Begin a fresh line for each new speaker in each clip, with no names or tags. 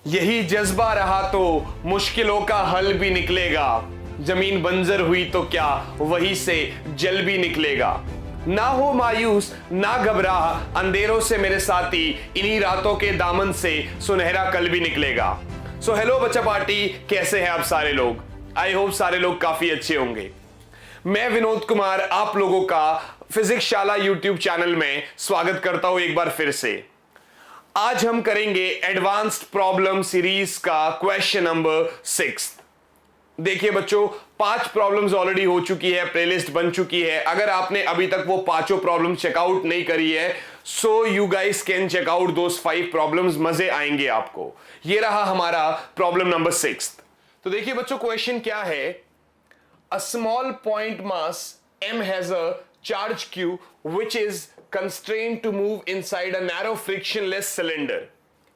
यही जज्बा रहा तो मुश्किलों का हल भी निकलेगा। जमीन बंजर हुई तो क्या वहीं से जल भी निकलेगा। ना हो मायूस ना घबरा, अंधेरों से मेरे साथी, इन्हीं रातों के दामन से सुनहरा कल भी निकलेगा। सो हेलो बच्चा पार्टी, कैसे हैं आप सारे लोग? आई होप सारे लोग काफी अच्छे होंगे। मैं विनोद कुमार आप लोगों का फिजिक्स शाला यूट्यूब चैनल में स्वागत करता हूं एक बार फिर से। आज हम करेंगे एडवांस्ड प्रॉब्लम सीरीज का क्वेश्चन नंबर 6। देखिए बच्चों, 5 प्रॉब्लम्स ऑलरेडी हो चुकी है, प्लेलिस्ट बन चुकी है। अगर आपने अभी तक वो पांचों प्रॉब्लम चेकआउट नहीं करी है, so you guys can check out those 5 problems, मजे आएंगे आपको। ये रहा हमारा प्रॉब्लम नंबर 6। तो देखिए बच्चों, क्वेश्चन क्या है। A small point mass m has a charge q which is constrained to move inside a narrow frictionless cylinder।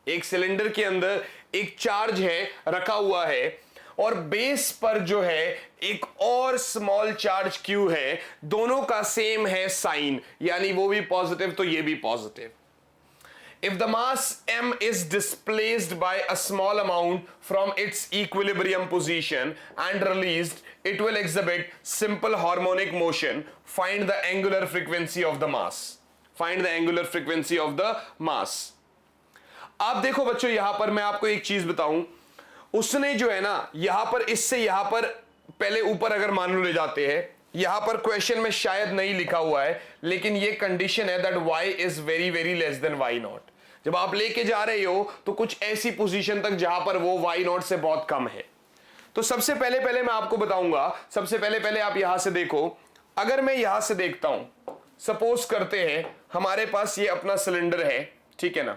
एक सिलेंडर के अंदर एक चार्ज है, रखा हुआ है, और बेस पर जो है एक और स्मॉल चार्ज q है। दोनों का सेम है साइन, यानी वो भी पॉजिटिव तो ये भी positive. If the mass m is displaced by a small amount from its equilibrium position and released, it will exhibit simple harmonic motion. Find the angular frequency of the mass. Find the angular frequency of the mass. आप देखो बच्चों, यहां पर मैं आपको एक चीज बताऊं। उसने जो है ना, यहां पर इससे यहां पर पहले ऊपर अगर मान लो ले जाते हैं, यहां पर क्वेश्चन में शायद नहीं लिखा हुआ है, लेकिन ये कंडीशन है that y is very very less than y not. जब आप लेके जा रहे हो तो कुछ ऐसी पोजीशन तक जहां पर वो y नॉट से बहुत कम है। तो सबसे पहले मैं आपको बताऊंगा। सबसे पहले आप यहां से देखो। अगर मैं यहां से देखता हूं, सपोज करते हैं हमारे पास ये अपना सिलेंडर है, ठीक है ना।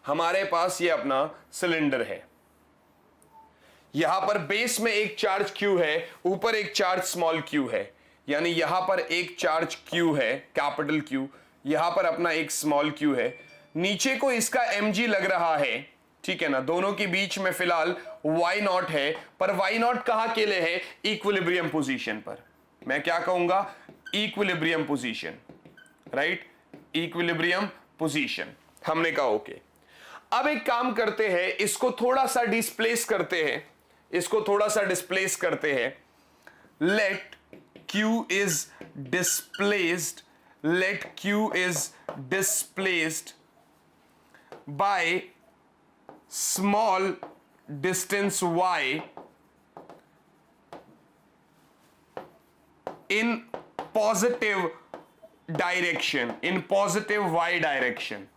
हमारे पास ये अपना सिलेंडर है, यहां पर बेस में एक चार्ज q है, ऊपर एक चार्ज स्मॉल q है, यानी यहां पर एक चार्ज q है, कैपिटल Q, यहां पर अपना एक स्मॉल q है, नीचे को इसका mg लग रहा है, ठीक है ना। दोनों के बीच में फिलहाल y नॉट है, पर y नॉट कहां के लिए है? इक्विलिब्रियम पोजीशन पर। मैं क्या कहूंगा? Equilibrium position, right, equilibrium position. हमने कहा ओके। अब एक काम करते हैं, इसको थोड़ा सा डिस्प्लेस करते हैं, इसको थोड़ा सा डिस्प्लेस करते हैं। Let q is displaced, let q is displaced by small distance y in positive direction, in positive y direction,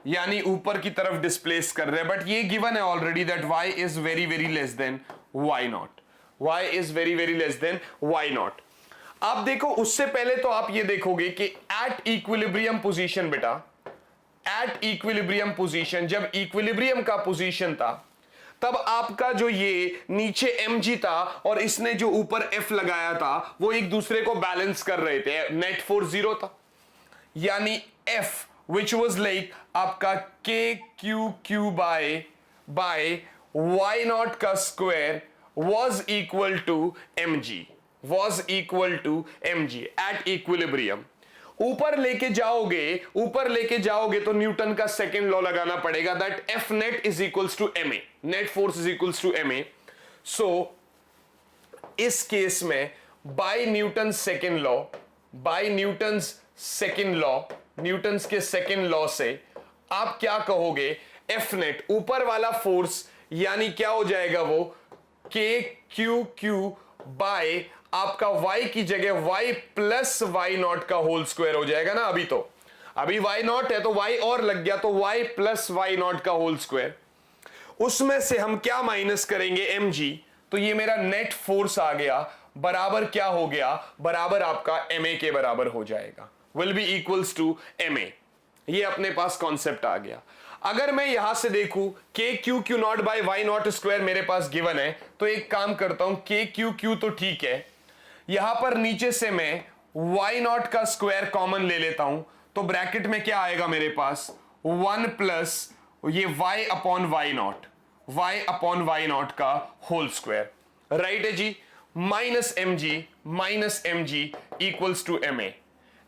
यानी ऊपर की तरफ डिस्प्लेस कर रहे हैं। बट ये गिवन है already that y is very very less than y not, y is very very less than y not. आप देखो, उससे पहले तो आप ये देखोगे कि एट इक्विलिब्रियम पोजीशन, बेटा एट इक्विलिब्रियम पोजीशन, जब इक्विलिब्रियम का पोजीशन था तब आपका जो ये नीचे mg था और इसने जो ऊपर f लगाया था, वो एक दूसरे को बैलेंस कर रहे थे। नेट फोर्स 0 था, यानी f which was like आपका KQQ by y नॉट का square was equal to mg, was equal to mg at equilibrium। ऊपर लेके जाओगे तो न्यूटन का सेकेंड लॉ लगाना पड़ेगा, that F net is equals to ma, net force is equals to ma। So इस case में by Newton second law, by Newton's second law, Newton's के सेकेंड लॉ से आप क्या कहोगे? F net ऊपर वाला फोर्स, यानी क्या हो जाएगा वो KQQ बाय आपका y की जगह y प्लस y नॉट का होल स्क्वायर हो जाएगा ना। अभी y नॉट है तो y और लग गया, तो y प्लस y नॉट का होल स्क्वायर। उसमें से हम क्या माइनस करेंगे? mg। तो ये मेरा नेट फोर्स आ गया, बराबर क्या हो गया? बराबर आपका ma के बराबर हो जाएगा, will be equals to ma। ये अपने पास कॉन्सेप्ट आ गया। अगर मैं यहां से देखूं KQQ not by y not square मेरे पास गिवन है, तो एक काम करता हूं, KQQ तो ठीक है, यहां पर नीचे से मैं y नॉट का स्क्वायर कॉमन ले लेता हूं, तो ब्रैकेट में क्या आएगा मेरे पास? 1 प्लस ये y अपॉन y नॉट का होल स्क्वायर, राइट है जी। Minus mg equals to ma।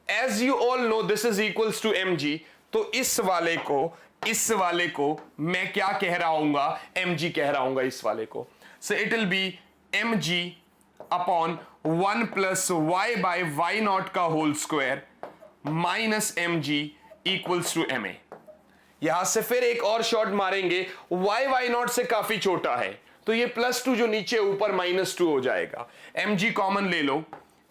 As you all know this is equals to mg, तो इस वाले को इस वाले को मैं क्या कह रहा हूंगा, mg कह रहा हूंगा इस वाले को. So it will be mg upon 1 plus y by y naught का whole square minus mg equals to ma. यहां से फिर एक और शॉट मारेंगे, y वाई नॉट से काफी छोटा है तो ये +2 जो नीचे ऊपर -2 हो जाएगा. mg कॉमन ले लो,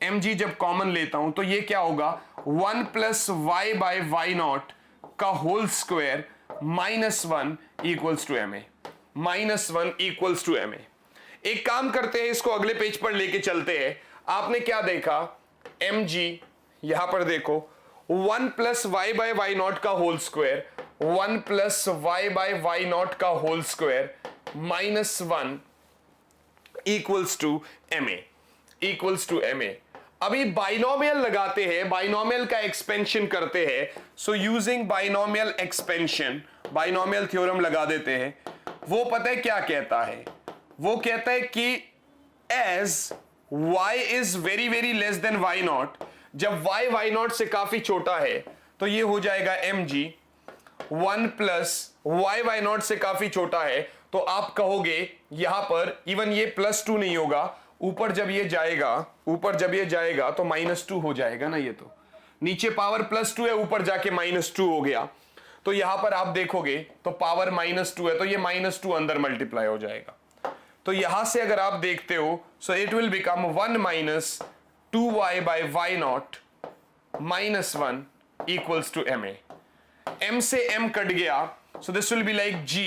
mg जब कॉमन लेता हूं तो ये क्या होगा, 1 plus y by y naught का whole square -1 equals to ma. -1 equals to ma. एक काम करते हैं, इसको अगले पेज पर लेके चलते हैं. आपने क्या देखा, mg यहां पर देखो 1 plus y by y naught का whole square, 1 plus y by y naught का whole square -1 equals to ma. Equals to ma. अभी बाइनोमियल लगाते हैं, बाइनोमियल का एक्सपेंशन करते हैं. So using binomial expansion, binomial theorem लगा देते हैं. वो पता है क्या कहता है, वो कहता है कि as y is very very less than y not, जब y y नॉट से काफी छोटा है तो ये हो जाएगा mg. 1 plus y y not से काफी छोटा है तो आप कहोगे यहां पर इवन ये +2 नहीं होगा, ऊपर जब ये जाएगा, ऊपर जब ये जाएगा तो -2 हो जाएगा ना. ये तो नीचे पावर +2 है, ऊपर जाके -2 हो गया. तो यहां पर आप देखोगे तो पावर -2 है तो ये -2 अंदर मल्टीप्लाई हो जाएगा. तो यहां से अगर आप देखते हो so it will become 1 minus 2y by y not -1 equals to ma. m से m कट गया so this will be like g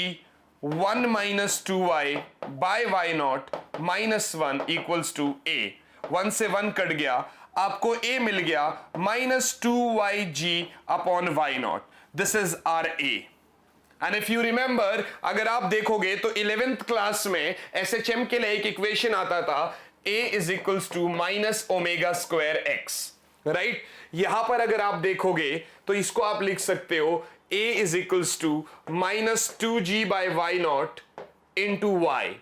1 minus 2y by y not -1 equals to a. 1 से 1 कट गया, आपको a मिल गया -2yg upon y not. This is are a. And if you remember, अगर आप देखोगे तो 11th क्लास में SHM के लिए एक इक्वेशन आता था, a is equals to minus omega square x. Right, यहां पर अगर आप देखोगे तो इसको आप लिख सकते हो a is equals to -2g by y not into y.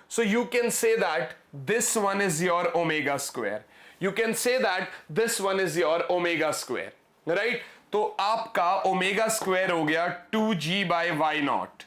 So you can say that this one is your omega square. You can say that this one is your omega square. Right? तो आपका omega square हो गया 2g by y not,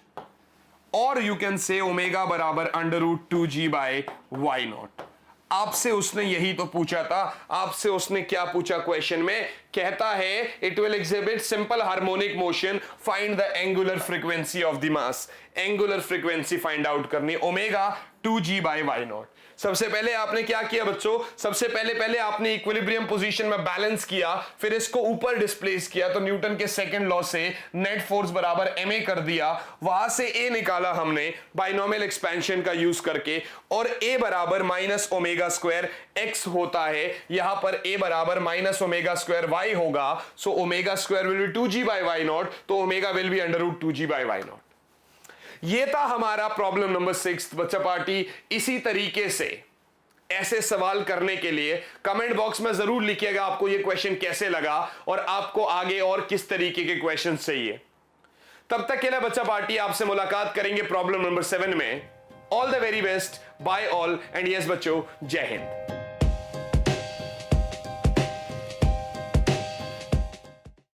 और you can say omega बराबर √2g by y not. आपसे उसने यही तो पूछा था. आपसे उसने क्या पूछा क्वेश्चन में, कहता है it will exhibit simple harmonic motion, find the angular frequency of the mass. Angular frequency find out करनी, omega 2g by y nought. सबसे पहले आपने क्या किया बच्चों, सबसे पहले आपने इक्विलिब्रियम पोजीशन में बैलेंस किया, फिर इसको ऊपर डिस्प्लेस किया तो न्यूटन के सेकंड लॉ से नेट फोर्स बराबर ma कर दिया. वहां से a निकाला हमने बाइनोमियल एक्सपेंशन का यूज करके, और a बराबर माइनस ओमेगा स्क्वायर x होता है. यहां पर a बराबर माइनस ओमेगा स्क्वायर y होगा. So omega square will be 2g by y nought, तो omega will be √2g by y nought. ये था हमारा प्रॉब्लम नंबर 6 बच्चा पार्टी. इसी तरीके से ऐसे सवाल करने के लिए कमेंट बॉक्स में जरूर लिखिएगा आपको ये क्वेश्चन कैसे लगा और आपको आगे और किस तरीके के क्वेश्चन चाहिए. तब तक के लिए बच्चा पार्टी आपसे मुलाकात करेंगे प्रॉब्लम नंबर 7 में. All the very best, bye all, and yes बच्चों, जय हिंद.